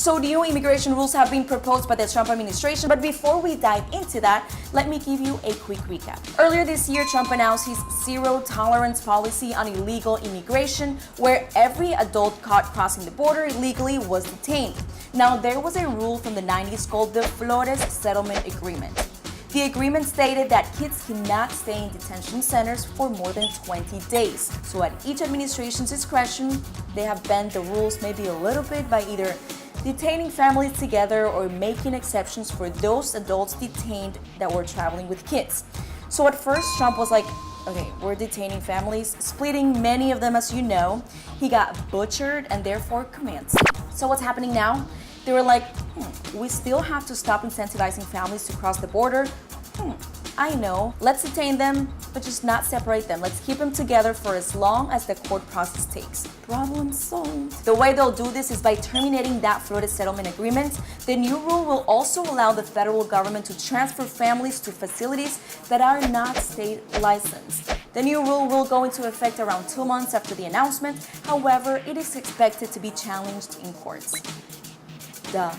So new immigration rules have been proposed by the Trump administration, but before we dive into that, let me give you a quick recap. Earlier this year, Trump announced his zero-tolerance policy on illegal immigration, where every adult caught crossing the border illegally was detained. Now, there was a rule from the 90s called the Flores Settlement Agreement. The agreement stated that kids cannot stay in detention centers for more than 20 days. So at each administration's discretion, they have bent the rules maybe a little bit by either detaining families together or making exceptions for those adults detained that were traveling with kids. So at first, Trump was like, okay, we're detaining families, splitting many of them, as you know. He got butchered and therefore commenced. So what's happening now? They were like, we still have to stop incentivizing families to cross the border. I know, let's detain them, but just not separate them. Let's keep them together for as long as the court process takes. Problem solved. The way they'll do this is by terminating that Florida settlement agreement. The new rule will also allow the federal government to transfer families to facilities that are not state licensed. The new rule will go into effect around 2 months after the announcement. However, it is expected to be challenged in courts. Duh.